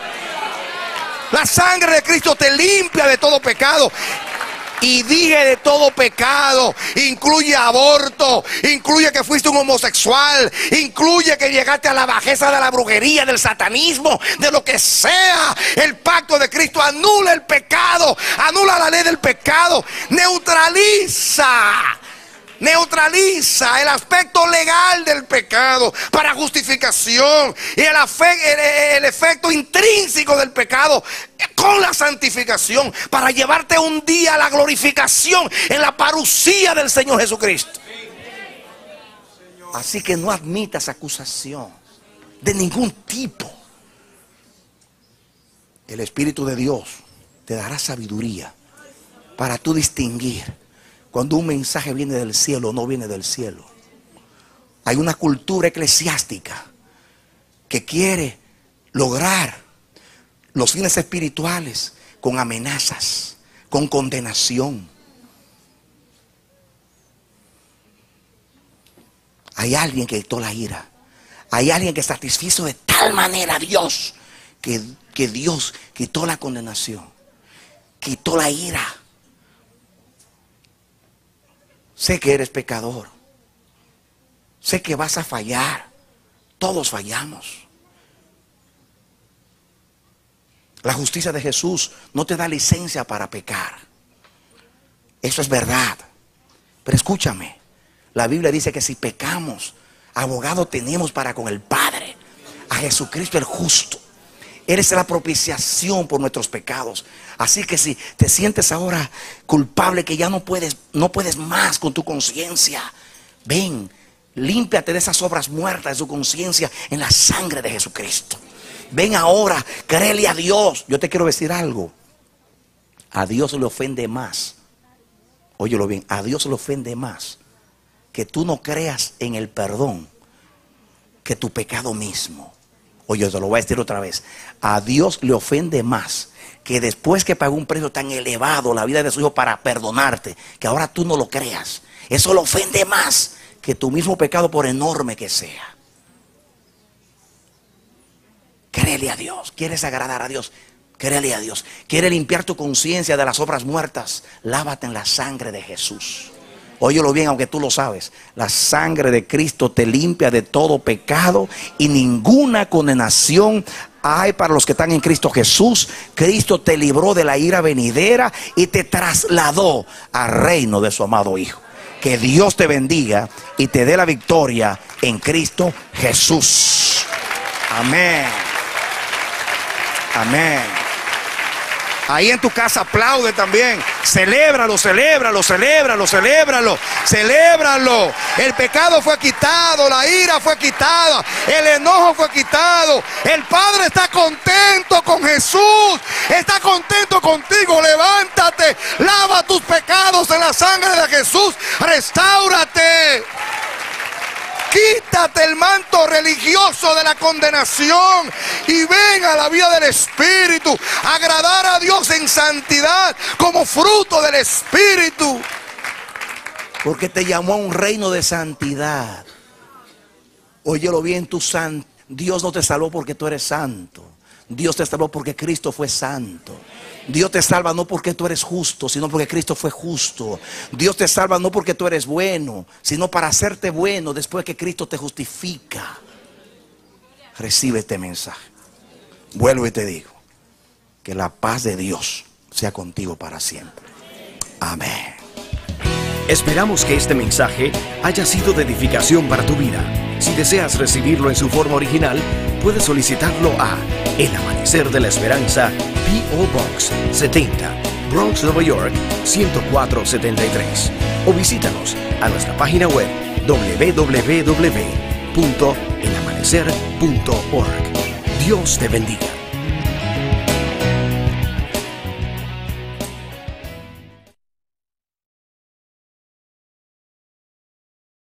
La sangre de Cristo te limpia de todo pecado. Y dije de todo pecado. Incluye aborto, incluye que fuiste un homosexual, incluye que llegaste a la bajeza de la brujería, del satanismo, de lo que sea. El pacto de Cristo anula el pecado, anula la ley del pecado, neutraliza el aspecto legal del pecado para justificación y el efecto intrínseco del pecado con la santificación para llevarte un día a la glorificación en la parucía del Señor Jesucristo. Así que no admitas acusación de ningún tipo. El Espíritu de Dios te dará sabiduría para tú distinguir cuando un mensaje viene del cielo o no viene del cielo. Hay una cultura eclesiástica que quiere lograr los fines espirituales con amenazas, con condenación. Hay alguien que quitó la ira. Hay alguien que satisfizo de tal manera a Dios que Dios quitó la condenación, quitó la ira. Sé que eres pecador. Sé que vas a fallar. Todos fallamos. La justicia de Jesús no te da licencia para pecar. Eso es verdad. Pero escúchame. La Biblia dice que si pecamos, abogado tenemos para con el Padre, a Jesucristo el justo. Eres la propiciación por nuestros pecados. Así que si te sientes ahora culpable, que ya no puedes más con tu conciencia, ven, límpiate de esas obras muertas de tu conciencia en la sangre de Jesucristo. Ven ahora, créele a Dios. Yo te quiero decir algo. A Dios le ofende más. Óyelo bien, a Dios le ofende más que tú no creas en el perdón que tu pecado mismo. Oye, te lo voy a decir otra vez. A Dios le ofende más que después que pagó un precio tan elevado, la vida de su hijo para perdonarte, que ahora tú no lo creas. Eso le ofende más que tu mismo pecado, por enorme que sea. Créele a Dios. ¿Quieres agradar a Dios? Créele a Dios. ¿Quieres limpiar tu conciencia de las obras muertas? Lávate en la sangre de Jesús. Óyelo bien, aunque tú lo sabes. La sangre de Cristo te limpia de todo pecado y ninguna condenación hay para los que están en Cristo Jesús. Cristo te libró de la ira venidera y te trasladó al reino de su amado Hijo. Que Dios te bendiga y te dé la victoria en Cristo Jesús. Amén. Amén. Ahí en tu casa aplaude también. Celébralo, celébralo, celébralo, celébralo, celébralo. El pecado fue quitado, la ira fue quitada, el enojo fue quitado. El Padre está contento con Jesús, está contento contigo. Levántate, lava tus pecados en la sangre de Jesús, restáurate. Quítate el manto religioso de la condenación y ven a la vida del Espíritu. Agradar a Dios en santidad como fruto del Espíritu. Porque te llamó a un reino de santidad. Óyelo bien, Dios no te salvó porque tú eres santo. Dios te salvó porque Cristo fue santo. Dios te salva no porque tú eres justo, sino porque Cristo fue justo. Dios te salva no porque tú eres bueno, sino para hacerte bueno después que Cristo te justifica. Recibe este mensaje. Vuelvo y te digo, que la paz de Dios sea contigo para siempre. Amén. Esperamos que este mensaje haya sido de edificación para tu vida. Si deseas recibirlo en su forma original, puedes solicitarlo a El Amanecer de la Esperanza, P.O. Box 70, Bronx, Nueva York, 10473. o visítanos a nuestra página web www.elamanecer.org. Dios te bendiga.